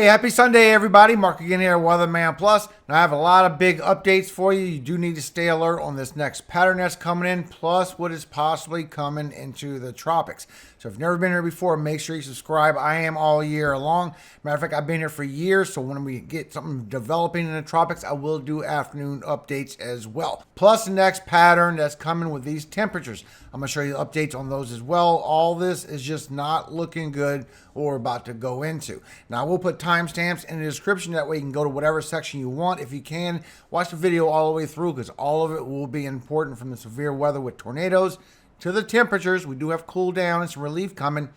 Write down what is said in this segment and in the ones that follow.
Hey, happy Sunday, everybody. Mark again here at WeatherMan Plus. Now, I have a lot of big updates for you. You do need to stay alert on this next pattern that's coming in, plus what is possibly coming into the tropics. So if you've never been here before, make sure you subscribe. I am all year long. Matter of fact, I've been here for years, so when we get something developing in the tropics, I will do afternoon updates as well. Plus the next pattern that's coming with these temperatures. I'm going to show you updates on those as well. All this is just not looking good what we're about to go into. Now, we'll put timestamps in the description. That way you can go to whatever section you want. If you can, watch the video all the way through because all of it will be important, from the severe weather with tornadoes to the temperatures. We do have cool down and some relief coming,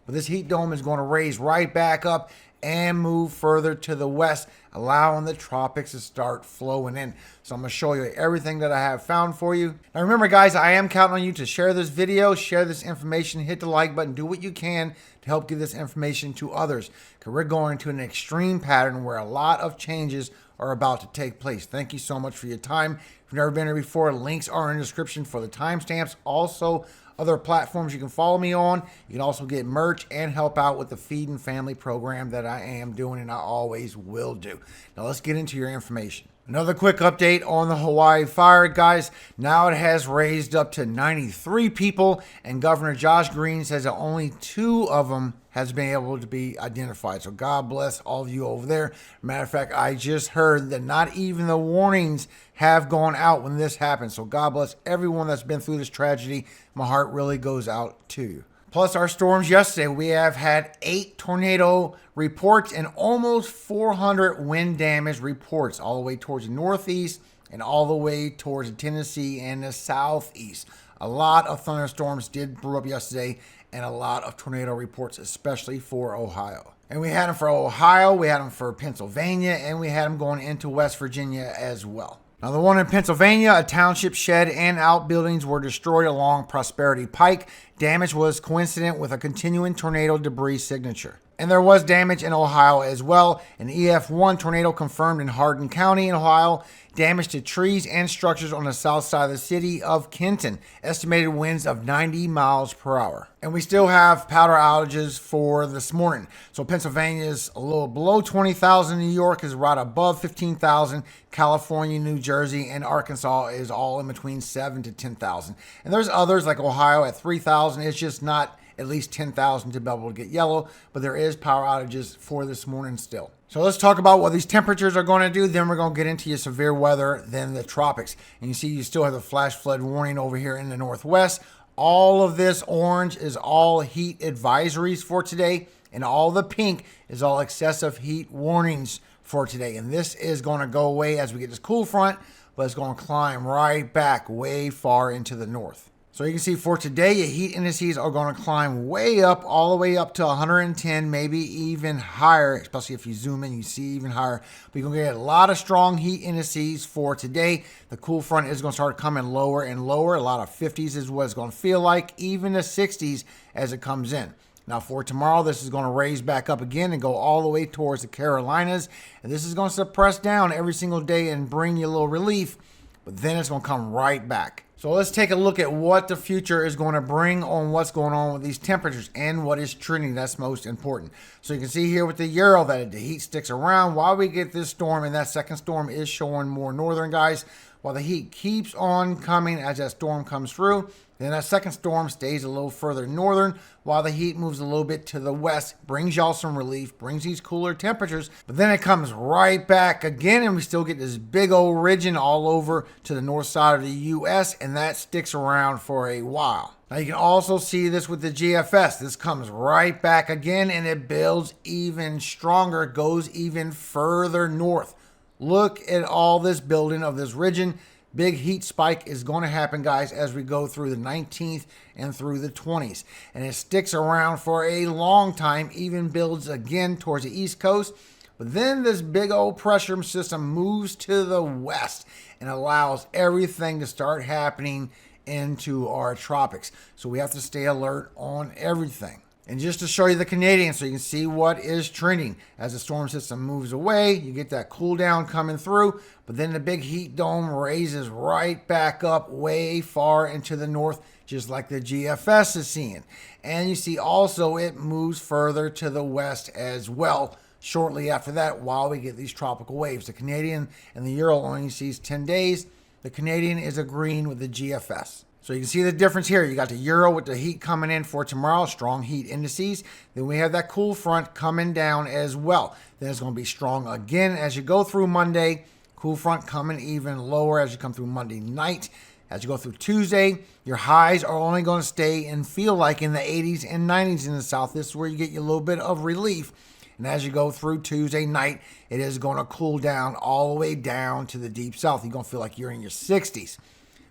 but this heat dome is going to raise right back up and move further to the west, allowing the tropics to start flowing in. So I'm going to show you everything that I have found for you. Now remember, guys, I am counting on you to share this video, share this information, hit the like button, do what you can to help give this information to others, because we're going to an extreme pattern where a lot of changes are about to take place. Thank you so much for your time. If you've never been here before, links are in the description for the timestamps. Also, other platforms you can follow me on. You can also get merch and help out with the Feed and Family program that I am doing and I always will do. Now let's get into your information. Another quick update on the Hawaii fire, guys. Now it has raised up to 93 people, and Governor Josh Green says that only 2 of them has been able to be identified. So God bless all of you over there. Matter of fact, I just heard that not even the warnings have gone out when this happened. So God bless everyone that's been through this tragedy. My heart really goes out to you. Plus our storms yesterday, we have had 8 tornado reports and almost 400 wind damage reports all the way towards the northeast and all the way towards the Tennessee and the southeast. A lot of thunderstorms did brew up yesterday and a lot of tornado reports, especially for Ohio. And we had them for Ohio, we had them for Pennsylvania, and we had them going into West Virginia as well. Now, the one in Pennsylvania, a township shed and outbuildings were destroyed along Prosperity Pike. Damage was coincident with a continuing tornado debris signature. And there was damage in Ohio as well. An EF1 tornado confirmed in Hardin County in Ohio. Damage to trees and structures on the south side of the city of Kenton. Estimated winds of 90 miles per hour. And we still have power outages for this morning. So Pennsylvania is a little below 20,000. New York is right above 15,000. California, New Jersey, and Arkansas is all in between 7 to 10,000. And there's others like Ohio at 3,000. It's just not at least 10,000 to be able to get yellow, but there is power outages for this morning still. So let's talk about what these temperatures are going to do. Then we're going to get into your severe weather, then the tropics. And you see you still have the flash flood warning over here in the northwest. All of this orange is all heat advisories for today, and all the pink is all excessive heat warnings for today. And this is going to go away as we get this cool front, but it's going to climb right back way far into the north. So you can see for today, your heat indices are going to climb way up, all the way up to 110, maybe even higher, especially if you zoom in, you see even higher. But you're going to get a lot of strong heat indices for today. The cool front is going to start coming lower and lower. A lot of 50s is what it's going to feel like, even the 60s as it comes in. Now for tomorrow, this is going to raise back up again and go all the way towards the Carolinas. And this is going to suppress down every single day and bring you a little relief, but then it's going to come right back. So let's take a look at what the future is going to bring on what's going on with these temperatures and what is trending. That's most important. So you can see here with the Euro that the heat sticks around while we get this storm, and that second storm is showing more northern, guys. While the heat keeps on coming as that storm comes through, then that second storm stays a little further northern while the heat moves a little bit to the west, brings y'all some relief, brings these cooler temperatures, but then it comes right back again and we still get this big old region all over to the north side of the U.S. and that sticks around for a while. Now you can also see this with the GFS. This comes right back again and it builds even stronger, goes even further north. Look at all this building of this region. Big heat spike is going to happen, guys, as we go through the 19th and through the 20s. And it sticks around for a long time, even builds again towards the East Coast. But then this big old pressure system moves to the west and allows everything to start happening into our tropics. So we have to stay alert on everything. And just to show you the Canadian so you can see what is trending. As the storm system moves away, you get that cool down coming through, but then the big heat dome raises right back up way far into the north, just like the GFS is seeing. And you see also it moves further to the west as well shortly after that while we get these tropical waves. The Canadian and the Euro only sees 10 days. The Canadian is agreeing with the GFS. So you can see the difference here. You got the Euro with the heat coming in for tomorrow, strong heat indices. Then we have that cool front coming down as well. Then it's going to be strong again as you go through Monday. Cool front coming even lower as you come through Monday night. As you go through Tuesday, your highs are only going to stay and feel like in the 80s and 90s in the south. This is where you get your little bit of relief. And as you go through Tuesday night, it is going to cool down all the way down to the deep south. You're going to feel like you're in your 60s.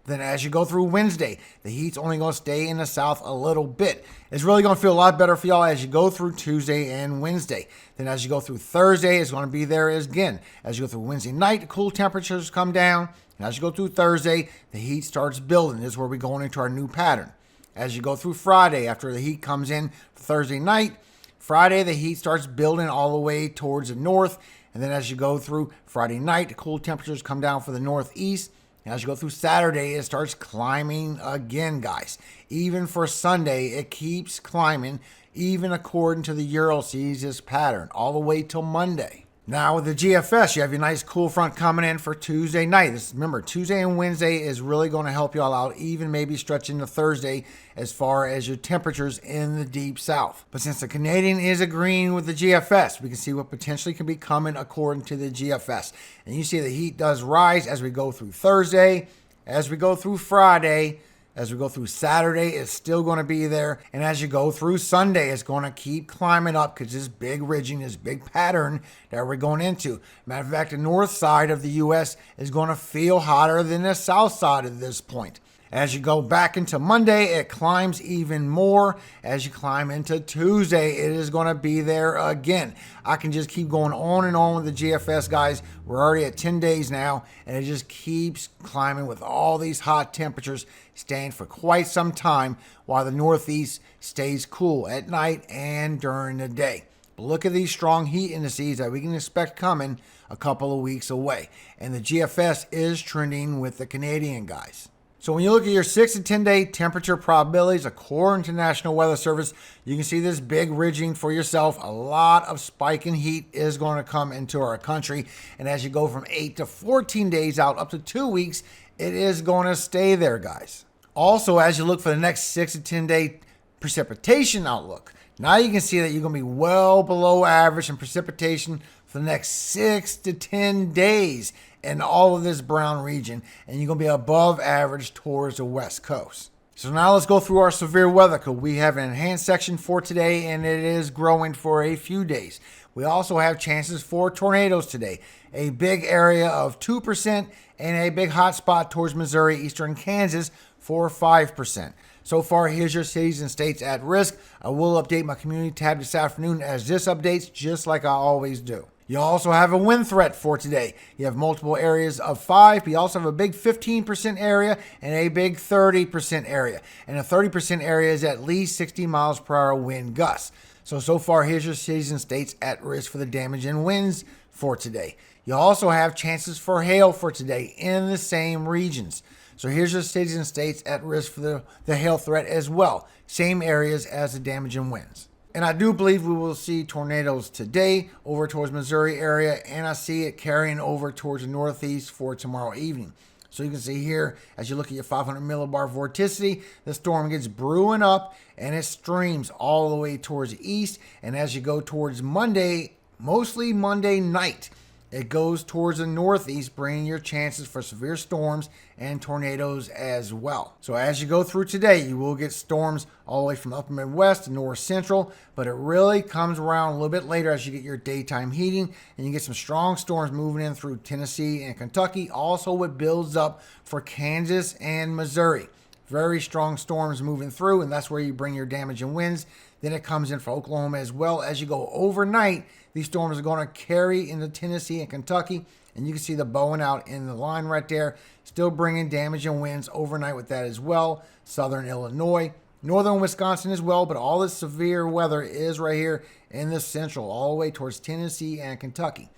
Then as you go through Wednesday, the heat's only going to stay in the south a little bit. It's really going to feel a lot better for y'all as you go through Tuesday and Wednesday. Then as you go through Thursday, it's going to be there again. As you go through Wednesday night, the cool temperatures come down. And as you go through Thursday, the heat starts building. This is where we're going into our new pattern. As you go through Friday, after the heat comes in for Thursday night, Friday, the heat starts building all the way towards the north. And then as you go through Friday night, the cool temperatures come down for the northeast. And as you go through Saturday, it starts climbing again, guys. Even for Sunday, it keeps climbing, even according to the Euro sees this pattern, all the way till Monday. Now with the GFS, you have your nice cool front coming in for Tuesday night. Remember, Tuesday and Wednesday is really going to help you all out, even maybe stretching to Thursday as far as your temperatures in the deep south. But since the Canadian is agreeing with the GFS, we can see what potentially can be coming according to the GFS. And you see the heat does rise as we go through Thursday, as we go through Friday, as we go through Saturday, it's still going to be there. And as you go through Sunday, it's going to keep climbing up because this big ridging, this big pattern that we're going into. Matter of fact, the north side of the U.S. is going to feel hotter than the south side at this point. As you go back into Monday, it climbs even more. As you climb into Tuesday, it is going to be there again. I can just keep going on and on with the GFS, guys. We're already at 10 days now, and it just keeps climbing with all these hot temperatures staying for quite some time while the Northeast stays cool at night and during the day. But look at these strong heat indices that we can expect coming a couple of weeks away. And the GFS is trending with the Canadian, guys. So when you look at your 6 to 10 day temperature probabilities, according to National Weather Service, you can see this big ridging for yourself. A lot of spike in heat is going to come into our country. And as you go from 8 to 14 days out, up to 2 weeks, it is going to stay there, guys. Also, as you look for the next 6 to 10 day precipitation outlook, now you can see that you're going to be well below average in precipitation for the next 6 to 10 days in all of this brown region, and you're going to be above average towards the west coast. So now let's go through our severe weather code. We have an enhanced section for today, and it is growing for a few days. We also have chances for tornadoes today. A big area of 2% and a big hot spot towards Missouri, eastern Kansas for 5%. So far, here's your cities and states at risk. I will update my community tab this afternoon as this updates just like I always do. You also have a wind threat for today. You have multiple areas of 5, but you also have a big 15% area and a big 30% area. And a 30% area is at least 60 miles per hour wind gusts. So far, here's your cities and states at risk for the damage and winds for today. You also have chances for hail for today in the same regions. So here's your cities and states at risk for the hail threat as well. Same areas as the damage and winds. And I do believe we will see tornadoes today over towards Missouri area, and I see it carrying over towards the northeast for tomorrow evening. So you can see here, as you look at your 500 millibar vorticity, the storm gets brewing up and it streams all the way towards the east. And as you go towards Monday, mostly Monday night, it goes towards the northeast, bringing your chances for severe storms and tornadoes as well. So as you go through today, you will get storms all the way from upper Midwest to north central, but it really comes around a little bit later as you get your daytime heating, and you get some strong storms moving in through Tennessee and Kentucky. Also, it builds up for Kansas and Missouri. Very strong storms moving through, and that's where you bring your damage and winds. Then it comes in for Oklahoma as well. As you go overnight, these storms are going to carry into Tennessee and Kentucky, and you can see the bowing out in the line right there, still bringing damage and winds overnight with that as well. Southern Illinois, northern Wisconsin as well, but all this severe weather is right here in the central, all the way towards Tennessee and Kentucky.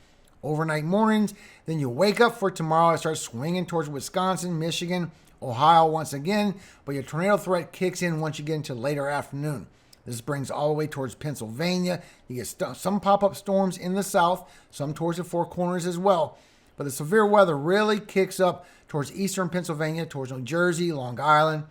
Overnight mornings, then you wake up for tomorrow, it starts swinging towards Wisconsin, Michigan, Ohio once again, but your tornado threat kicks in once you get into later afternoon. This brings all the way towards Pennsylvania. You get some pop-up storms in the south, some towards the Four Corners as well. But the severe weather really kicks up towards eastern Pennsylvania, towards New Jersey, Long Island,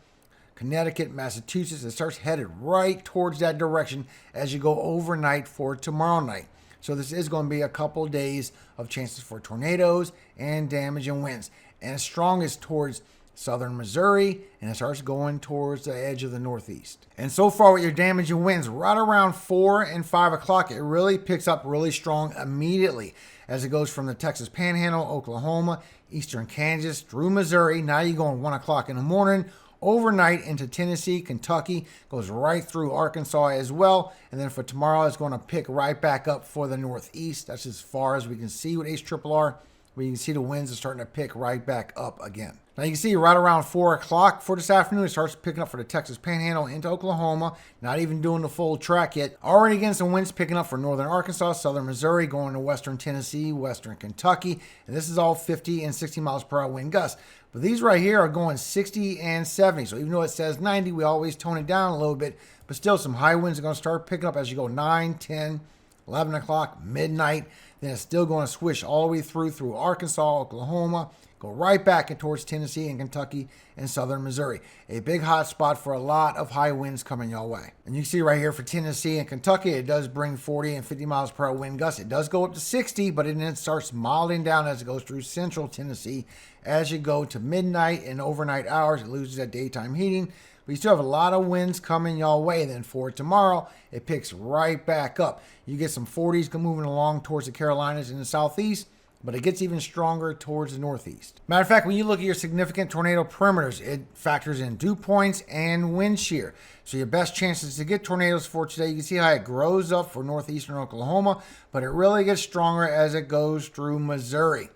Connecticut, Massachusetts. It starts headed right towards that direction as you go overnight for tomorrow night. So this is going to be a couple days of chances for tornadoes and damaging winds. And as strong as towards southern Missouri, and it starts going towards the edge of the Northeast. And so far with your damaging winds, right around 4 and 5 o'clock, it really picks up really strong immediately as it goes from the Texas Panhandle, Oklahoma, eastern Kansas, through Missouri. Now you're going 1 o'clock in the morning, overnight into Tennessee, Kentucky, goes right through Arkansas as well. And then for tomorrow, it's going to pick right back up for the Northeast. That's as far as we can see with HRRR, where you can see the winds are starting to pick right back up again. Now you can see right around 4 o'clock for this afternoon, it starts picking up for the Texas Panhandle into Oklahoma. Not even doing the full track yet. Already getting some winds picking up for northern Arkansas, southern Missouri, going to western Tennessee, western Kentucky. And this is all 50 and 60 miles per hour wind gusts. But these right here are going 60 and 70. So even though it says 90, we always tone it down a little bit. But still, some high winds are going to start picking up as you go 9, 10, 11 o'clock, midnight. Then it's still going to swish all the way through Arkansas, Oklahoma, go right back towards Tennessee and Kentucky and southern Missouri. A big hot spot for a lot of high winds coming your way. And you can see right here for Tennessee and Kentucky, it does bring 40 and 50 miles per hour wind gusts. It does go up to 60, but it then starts milding down as it goes through central Tennessee. As you go to midnight and overnight hours, it loses that daytime heating. But you still have a lot of winds coming your way. Then for tomorrow, it picks right back up. You get some 40s moving along towards the Carolinas in the southeast, but it gets even stronger towards the northeast. Matter of fact, when you look at your significant tornado perimeters, it factors in dew points and wind shear. So your best chances to get tornadoes for today, you can see how it grows up for northeastern Oklahoma, but it really gets stronger as it goes through Missouri.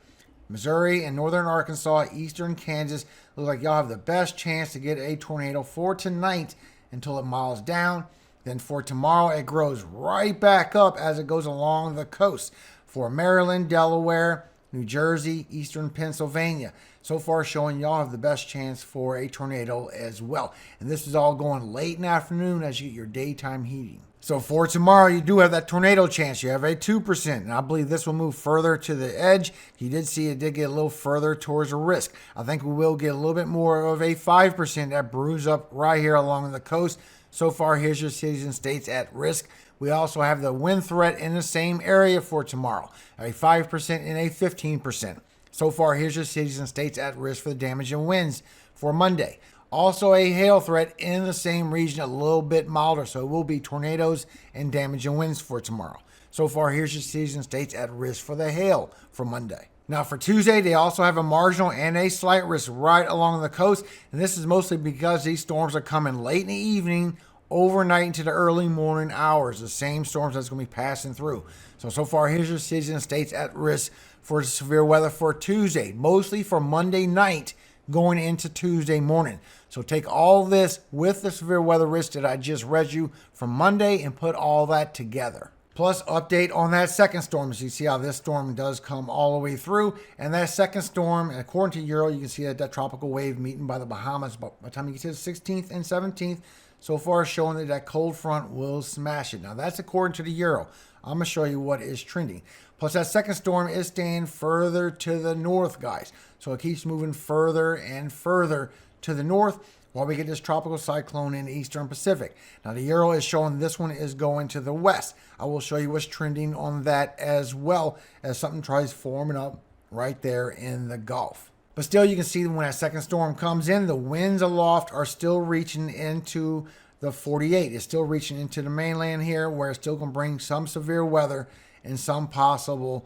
Missouri and northern Arkansas, eastern Kansas, look like y'all have the best chance to get a tornado for tonight until it miles down. Then for tomorrow, it grows right back up as it goes along the coast for Maryland, Delaware, New Jersey, eastern Pennsylvania. So far showing y'all have the best chance for a tornado as well. And this is all going late in the afternoon as you get your daytime heating. So for tomorrow, you do have that tornado chance. You have a 2%. And I believe this will move further to the edge. You did see it did get a little further towards the risk. I think we will get a little bit more of a 5% that brews up right here along the coast. So far, here's your cities and states at risk. We also have the wind threat in the same area for tomorrow, a 5% and a 15%. So far, here's your cities and states at risk for the damaging winds for Monday. Also a hail threat in the same region, a little bit milder, so it will be tornadoes and damaging winds for tomorrow. So far, here's your cities and states at risk for the hail for Monday. Now for Tuesday, they also have a marginal and a slight risk right along the coast, and this is mostly because these storms are coming late in the evening, overnight into the early morning hours, the same storms that's going to be passing through. So far, here's your cities and states at risk for severe weather for Tuesday, mostly for Monday night going into Tuesday morning. So take all this with the severe weather risk that I just read you from Monday and put all that together. Plus update on that second storm. So you see how this storm does come all the way through. And that second storm, and according to Euro, you can see that tropical wave meeting by the Bahamas. But by the time you get to the 16th and 17th, so far showing that that cold front will smash it. Now that's according to the Euro. I'm going to show you what is trending. Plus that second storm is staying further to the north, guys. So it keeps moving further and further to the north while we get this tropical cyclone in the eastern Pacific. Now the Euro is showing this one is going to the west. I will show you what's trending on that as well as something tries forming up right there in the Gulf. But still, you can see when that second storm comes in, the winds aloft are still reaching into the 48. It's still reaching into the mainland here, where it's still going to bring some severe weather and some possible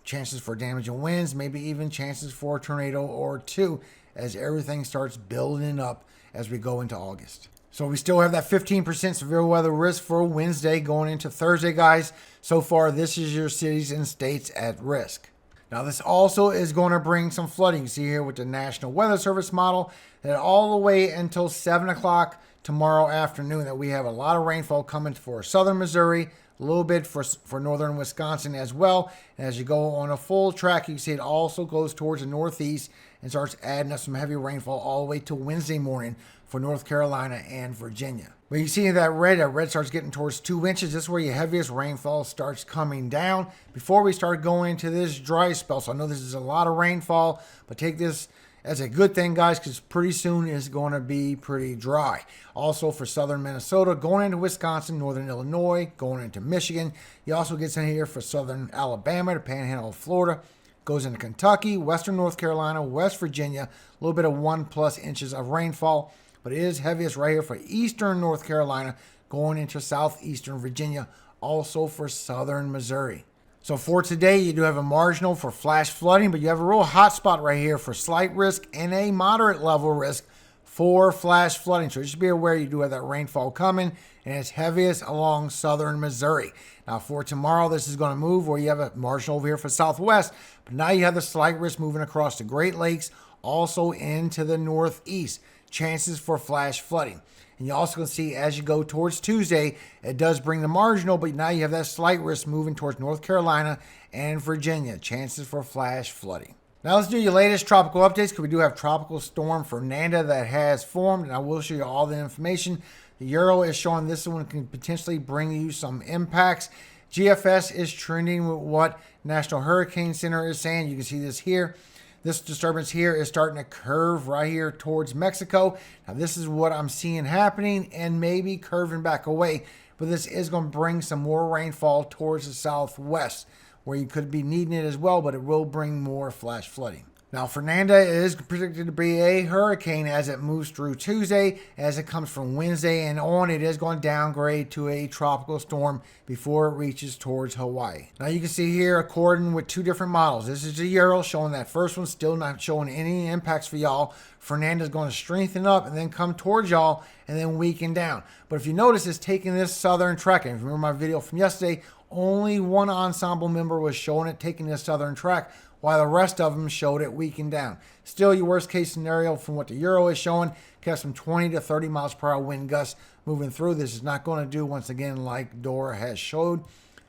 chances for damaging winds, maybe even chances for a tornado or two as everything starts building up as we go into August. So we still have that 15% severe weather risk for Wednesday going into Thursday, guys. So far, this is your cities and states at risk. Now, this also is going to bring some flooding. You see here with the National Weather Service model that all the way until 7 o'clock tomorrow afternoon that we have a lot of rainfall coming for southern Missouri, a little bit for northern Wisconsin as well. And as you go on a full track, you can see it also goes towards the northeast and starts adding up some heavy rainfall all the way to Wednesday morning for North Carolina and Virginia. But you see that red starts getting towards 2 inches. This is where your heaviest rainfall starts coming down before we start going into this dry spell. So I know this is a lot of rainfall, but take this as a good thing, guys, because pretty soon it's going to be pretty dry. Also for southern Minnesota, going into Wisconsin, northern Illinois, going into Michigan. He also gets in here for southern Alabama, the panhandle of Florida. Goes into Kentucky, western North Carolina, West Virginia. A little bit of 1+ inches of rainfall. But it is heaviest right here for eastern North Carolina, going into southeastern Virginia. Also for southern Missouri. So for today, you do have a marginal for flash flooding, but you have a real hot spot right here for slight risk and a moderate level risk for flash flooding. So just be aware you do have that rainfall coming, and it's heaviest along southern Missouri. Now for tomorrow, this is going to move where you have a marginal over here for southwest, but now you have the slight risk moving across the Great Lakes, also into the northeast. Chances for flash flooding. And you also can see as you go towards Tuesday, it does bring the marginal, but now you have that slight risk moving towards North Carolina and Virginia. Chances for flash flooding. Now let's do your latest tropical updates, because we do have Tropical Storm Fernanda that has formed, and I will show you all the information. The Euro is showing this one can potentially bring you some impacts. GFS is trending with what National Hurricane Center is saying. You can see this here. This disturbance here is starting to curve right here towards Mexico. Now, this is what I'm seeing happening and maybe curving back away. But this is going to bring some more rainfall towards the southwest, where you could be needing it as well, but it will bring more flash flooding. Now, Fernanda is predicted to be a hurricane as it moves through Tuesday. As it comes from Wednesday and on, it is going to downgrade to a tropical storm before it reaches towards Hawaii. Now, you can see here, according with 2 different models. This is the Euro showing that first one, still not showing any impacts for y'all. Fernanda is going to strengthen up and then come towards y'all and then weaken down. But if you notice, it's taking this southern track. And if you remember my video from yesterday, only one ensemble member was showing it taking this southern track, while the rest of them showed it weakened down. Still, your worst case scenario from what the Euro is showing, got some 20 to 30 miles per hour wind gusts moving through. This is not going to do, once again, like Dora has showed.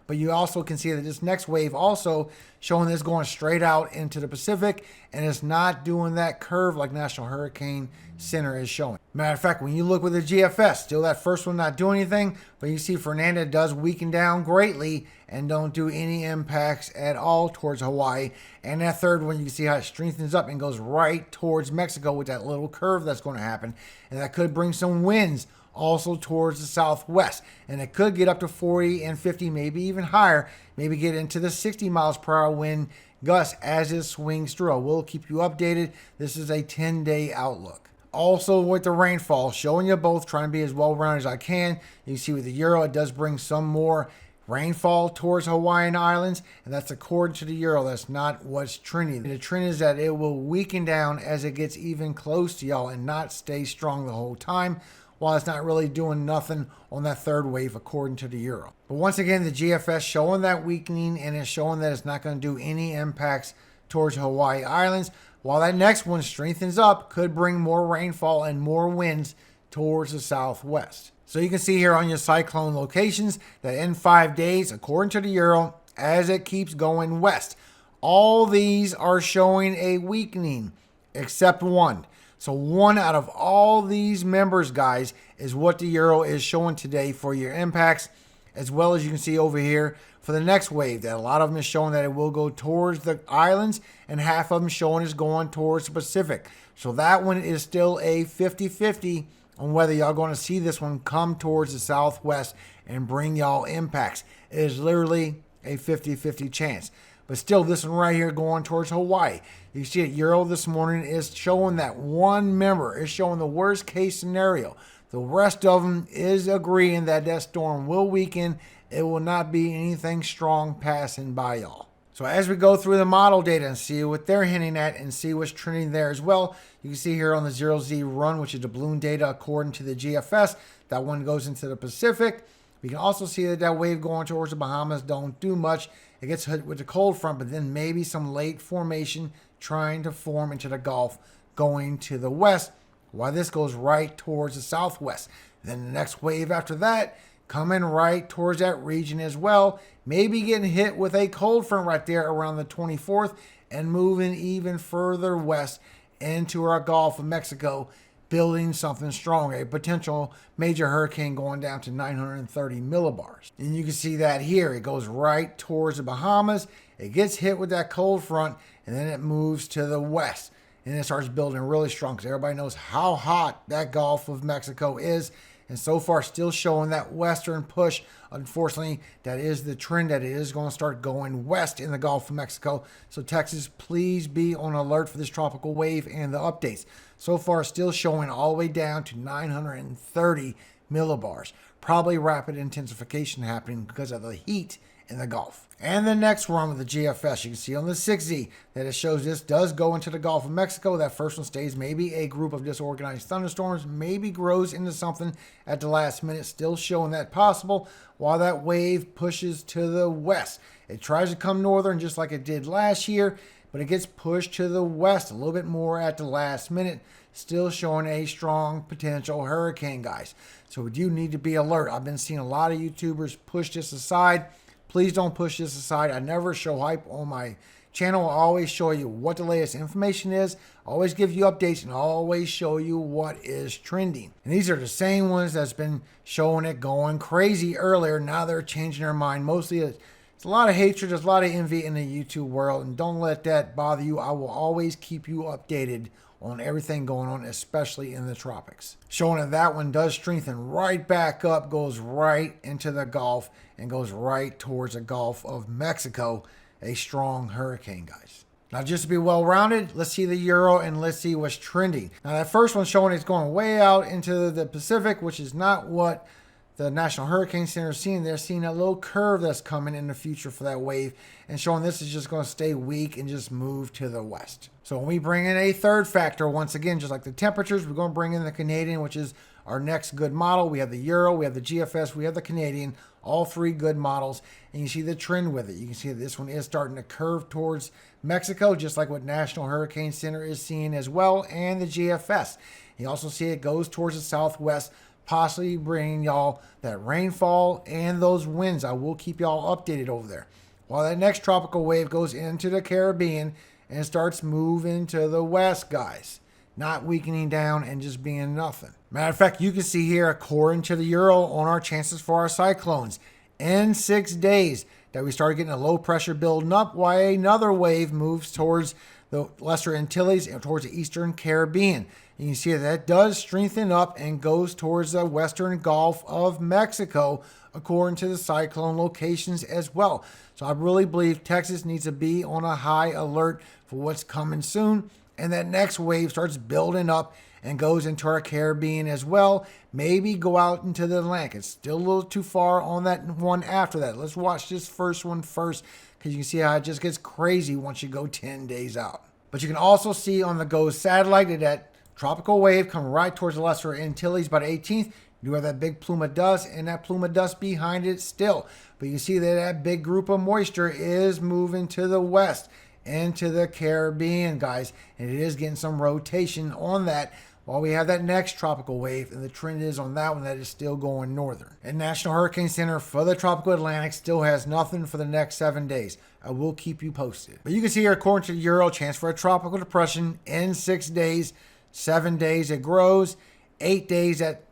But you also can see that this next wave also showing this going straight out into the Pacific, and it's not doing that curve like National Hurricane Center is showing. Matter of fact, when you look with the GFS, still that first one not doing anything, but you see Fernanda does weaken down greatly and don't do any impacts at all towards Hawaii. And that third one, you can see how it strengthens up and goes right towards Mexico with that little curve that's going to happen. And that could bring some winds also towards the southwest. And it could get up to 40 and 50, maybe even higher, maybe get into the 60 miles per hour wind gusts as it swings through. I will keep you updated. This is a 10-day outlook. Also with the rainfall, showing you both, trying to be as well-rounded as I can. You can see with the Euro, it does bring some more rainfall towards Hawaiian Islands, and that's according to the Euro. That's not what's trending. The trend is that it will weaken down as it gets even close to y'all and not stay strong the whole time, while it's not really doing nothing on that third wave according to the Euro. But once again, the GFS showing that weakening, and it's showing that it's not going to do any impacts towards Hawaii Islands, while that next one strengthens up, could bring more rainfall and more winds towards the southwest. So you can see here on your cyclone locations that in 5 days, according to the Euro, as it keeps going west, all these are showing a weakening except one. So one out of all these members, guys, is what the Euro is showing today for your impacts, as well as you can see over here for the next wave, that a lot of them is showing that it will go towards the islands, and half of them showing is going towards the Pacific. So that one is still a 50-50 on whether y'all going to see this one come towards the southwest and bring y'all impacts. It is literally a 50-50 chance. But still, this one right here going towards Hawaii. You see it, Euro this morning is showing that one member is showing the worst case scenario. The rest of them is agreeing that that storm will weaken. It will not be anything strong passing by y'all. So as we go through the model data and see what they're hinting at and see what's trending there as well, you can see here on the 0Z run, which is the balloon data according to the GFS, that one goes into the Pacific. We can also see that that wave going towards the Bahamas don't do much. It gets hit with the cold front, but then maybe some late formation trying to form into the Gulf going to the west, while this goes right towards the southwest. Then the next wave after that coming right towards that region as well. Maybe getting hit with a cold front right there around the 24th and moving even further west into our Gulf of Mexico, building something strong, a potential major hurricane going down to 930 millibars. And you can see that here. It goes right towards the Bahamas. It gets hit with that cold front, and then it moves to the west. And it starts building really strong because everybody knows how hot that Gulf of Mexico is. And so far, still showing that western push. Unfortunately, that is the trend that it is going to start going west in the Gulf of Mexico. So Texas, please be on alert for this tropical wave and the updates. So far, still showing all the way down to 930 millibars. Probably rapid intensification happening because of the heat in the Gulf. And the next one with the GFS, you can see on the 6Z that it shows this does go into the Gulf of Mexico. That first one stays maybe a group of disorganized thunderstorms, maybe grows into something at the last minute, still showing that possible while that wave pushes to the west. It tries to come northern just like it did last year, but it gets pushed to the west a little bit more at the last minute, still showing a strong potential hurricane, guys. So we do need to be alert. I've been seeing a lot of YouTubers push this aside. Please don't push this aside. I never show hype on my channel. I always show you what the latest information is. I always give you updates and I always show you what is trending. And these are the same ones that's been showing it going crazy earlier. Now they're changing their mind. Mostly it's a lot of hatred. There's a lot of envy in the YouTube world. And don't let that bother you. I will always keep you updated on everything going on, especially in the tropics. Showing that one does strengthen right back up, goes right into the Gulf, and goes right towards the Gulf of Mexico. A strong hurricane, guys. Now, just to be well-rounded, let's see the Euro and let's see what's trending. Now, that first one showing it's going way out into the Pacific, which is not what the National Hurricane Center is seeing. They're seeing a little curve that's coming in the future for that wave and showing this is just going to stay weak and just move to the west. So when we bring in a third factor, once again, just like the temperatures, we're going to bring in the Canadian, which is our next good model. We have the Euro, we have the GFS, we have the Canadian, all three good models. And you see the trend with it. You can see that this one is starting to curve towards Mexico, just like what National Hurricane Center is seeing as well, and the GFS. You also see it goes towards the southwest, possibly bringing y'all that rainfall and those winds. I will keep y'all updated over there. While that next tropical wave goes into the Caribbean and starts moving to the west, guys. Not weakening down and just being nothing. Matter of fact, you can see here, according to the Euro, on our chances for our cyclones, in 6 days that we started getting a low pressure building up while another wave moves towards the Lesser Antilles and towards the Eastern Caribbean. And you see that does strengthen up and goes towards the Western Gulf of Mexico, according to the cyclone locations as well. So I really believe Texas needs to be on a high alert for what's coming soon. And that next wave starts building up and goes into our Caribbean as well. Maybe go out into the Atlantic. It's still a little too far on that one after that. Let's watch this first one first, because you can see how it just gets crazy once you go 10 days out. But you can also see on the GOES satellite that tropical wave come right towards the Lesser Antilles by the 18th. You have that big plume of dust and that plume of dust behind it still. But you see that that big group of moisture is moving to the west into the Caribbean, guys. And it is getting some rotation on that while we have that next tropical wave. And the trend is on that one that is still going northern. And National Hurricane Center for the tropical Atlantic still has nothing for the next 7 days. I will keep you posted. But you can see here, according to the Euro, chance for a tropical depression in 6 days. 7 days it grows. 8 days that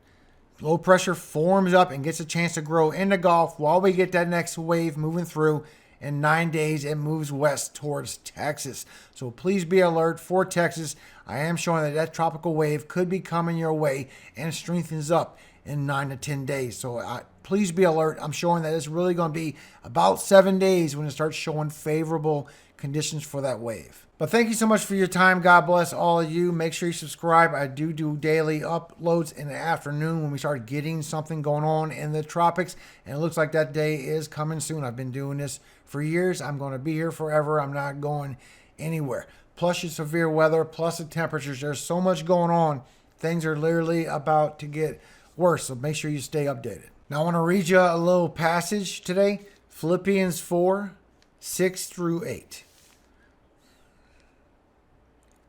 low pressure forms up and gets a chance to grow in the Gulf while we get that next wave moving through. In 9 days, it moves west towards Texas. So please be alert for Texas. I am showing that that tropical wave could be coming your way and strengthens up in 9 to 10 days. So please be alert. I'm showing that it's really going to be about 7 days when it starts showing favorable conditions for that wave. But thank you so much for your time. God bless all of you. Make sure you subscribe. I do daily uploads in the afternoon when we start getting something going on in the tropics. And it looks like that day is coming soon. I've been doing this for years. I'm going to be here forever. I'm not going anywhere. Plus your severe weather, plus the temperatures. There's so much going on. Things are literally about to get worse. So make sure you stay updated. Now I want to read you a little passage today. Philippians 4, 6 through 8.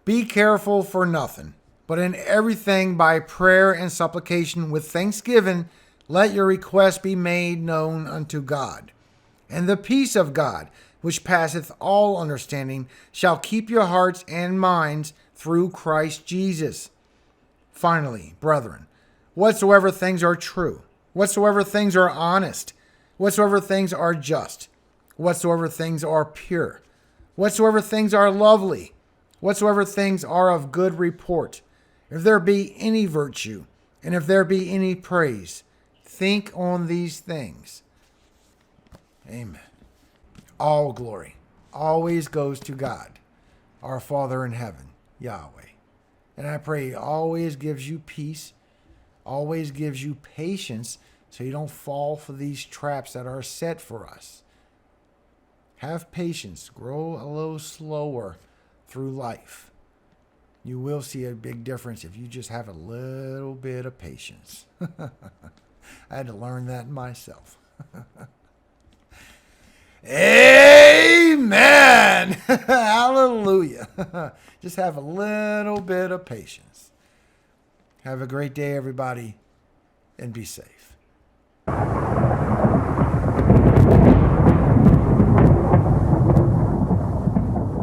Be careful for nothing, but in everything by prayer and supplication with thanksgiving, Let your requests be made known unto God. And the peace of God, which passeth all understanding, shall keep your hearts and minds through Christ Jesus. Finally, brethren, whatsoever things are true, whatsoever things are honest, whatsoever things are just, whatsoever things are pure, whatsoever things are lovely, whatsoever things are of good report, if there be any virtue, and if there be any praise, think on these things. Amen. All glory always goes to God, our Father in heaven, Yahweh. And I pray He always gives you peace, always gives you patience, so you don't fall for these traps that are set for us. Have patience. Grow a little slower through life. You will see a big difference if you just have a little bit of patience. I had to learn that myself. Amen. Hallelujah. Just have a little bit of patience. Have a great day, everybody, and be safe.